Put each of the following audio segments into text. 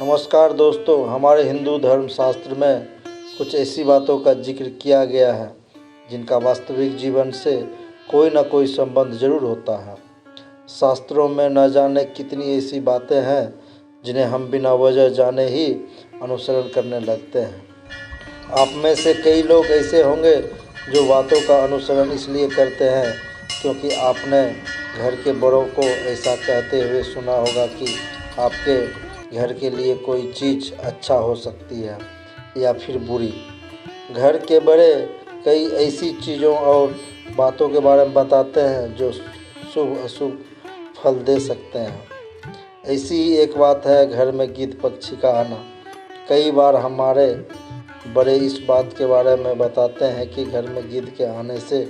नमस्कार दोस्तों, हमारे हिंदू धर्म शास्त्र में कुछ ऐसी बातों का जिक्र किया गया है जिनका वास्तविक जीवन से कोई ना कोई संबंध जरूर होता है। शास्त्रों में न जाने कितनी ऐसी बातें हैं जिन्हें हम बिना वजह जाने ही अनुसरण करने लगते हैं। आप में से कई लोग ऐसे होंगे जो बातों का अनुसरण इसलिए करते हैं क्योंकि आपने घर के बड़ों को ऐसा कहते हुए सुना होगा कि आपके घर के लिए कोई चीज़ अच्छा हो सकती है या फिर बुरी। घर के बड़े कई ऐसी चीज़ों और बातों के बारे में बताते हैं जो शुभ अशुभ फल दे सकते हैं। ऐसी ही एक बात है घर में गिद्ध पक्षी का आना। कई बार हमारे बड़े इस बात के बारे में बताते हैं कि घर में गिद्ध के आने से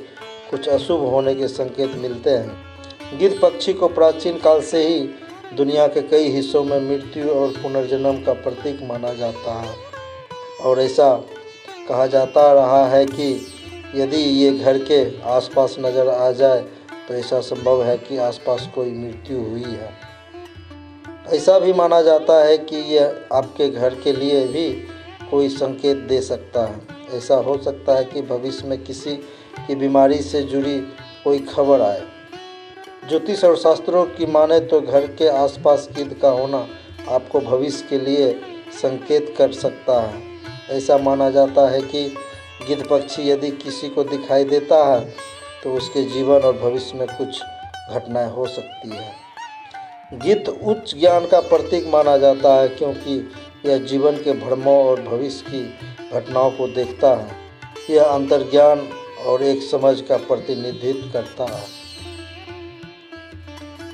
कुछ अशुभ होने के संकेत मिलते हैं। गिद्ध पक्षी को प्राचीन काल से ही दुनिया के कई हिस्सों में मृत्यु और पुनर्जन्म का प्रतीक माना जाता है और ऐसा कहा जाता रहा है कि यदि ये घर के आसपास नज़र आ जाए तो ऐसा संभव है कि आसपास कोई मृत्यु हुई है। ऐसा भी माना जाता है कि यह आपके घर के लिए भी कोई संकेत दे सकता है। ऐसा हो सकता है कि भविष्य में किसी की बीमारी से जुड़ी कोई खबर आए। ज्योतिष और शास्त्रों की माने तो घर के आसपास गिद्ध का होना आपको भविष्य के लिए संकेत कर सकता है। ऐसा माना जाता है कि गिद्ध पक्षी यदि किसी को दिखाई देता है तो उसके जीवन और भविष्य में कुछ घटनाएं हो सकती है। गिद्ध उच्च ज्ञान का प्रतीक माना जाता है क्योंकि यह जीवन के भ्रमों और भविष्य की घटनाओं को देखता है। यह अंतर्ज्ञान और एक समझ का प्रतिनिधित्व करता है।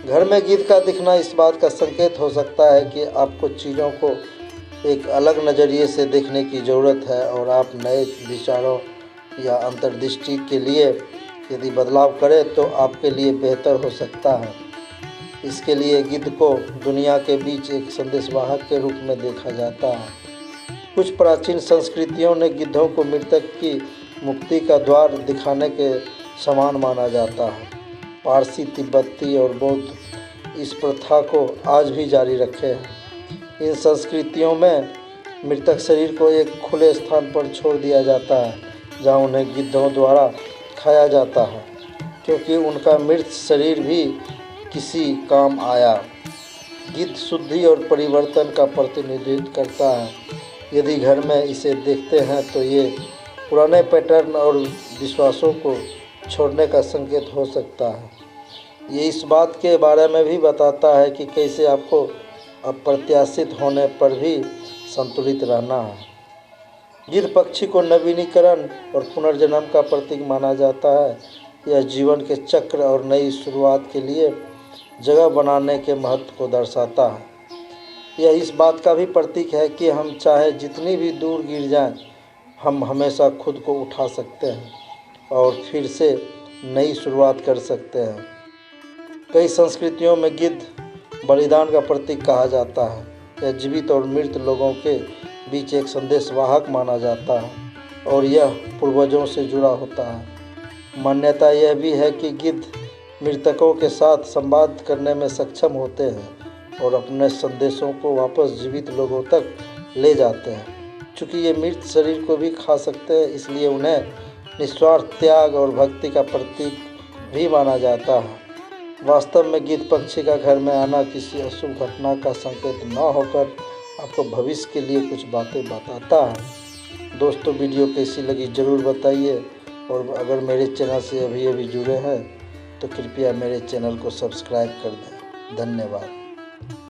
घर में गिद्ध का दिखना इस बात का संकेत हो सकता है कि आपको चीज़ों को एक अलग नज़रिए से देखने की ज़रूरत है और आप नए विचारों या अंतर्दृष्टि के लिए यदि बदलाव करें तो आपके लिए बेहतर हो सकता है। इसके लिए गिद्ध को दुनिया के बीच एक संदेशवाहक के रूप में देखा जाता है। कुछ प्राचीन संस्कृतियों ने गिद्धों को मृतक की मुक्ति का द्वार दिखाने के समान माना जाता है। पारसी, तिब्बती और बौद्ध इस प्रथा को आज भी जारी रखे हैं। इन संस्कृतियों में मृतक शरीर को एक खुले स्थान पर छोड़ दिया जाता है जहां उन्हें गिद्धों द्वारा खाया जाता है क्योंकि उनका मृत शरीर भी किसी काम आया। गिद्ध शुद्धि और परिवर्तन का प्रतिनिधित्व करता है। यदि घर में इसे देखते हैं तो ये पुराने पैटर्न और विश्वासों को छोड़ने का संकेत हो सकता है। ये इस बात के बारे में भी बताता है कि कैसे आपको अप्रत्याशित होने पर भी संतुलित रहना है। गिद्ध पक्षी को नवीनीकरण और पुनर्जन्म का प्रतीक माना जाता है। यह जीवन के चक्र और नई शुरुआत के लिए जगह बनाने के महत्व को दर्शाता है। यह इस बात का भी प्रतीक है कि हम चाहे जितनी भी दूर गिर जाएं, हम हमेशा खुद को उठा सकते हैं और फिर से नई शुरुआत कर सकते हैं। कई संस्कृतियों में गिद्ध बलिदान का प्रतीक कहा जाता है। यह जीवित और मृत लोगों के बीच एक संदेशवाहक माना जाता है और यह पूर्वजों से जुड़ा होता है। मान्यता यह भी है कि गिद्ध मृतकों के साथ संवाद करने में सक्षम होते हैं और अपने संदेशों को वापस जीवित लोगों तक ले जाते हैं। चूँकि ये मृत शरीर को भी खा सकते हैं, इसलिए उन्हें निस्वार्थ त्याग और भक्ति का प्रतीक भी माना जाता है। वास्तव में गिद्ध पक्षी का घर में आना किसी अशुभ घटना का संकेत न होकर आपको भविष्य के लिए कुछ बातें बताता है। दोस्तों, वीडियो कैसी लगी ज़रूर बताइए और अगर मेरे चैनल से अभी जुड़े हैं तो कृपया मेरे चैनल को सब्सक्राइब कर दें। धन्यवाद।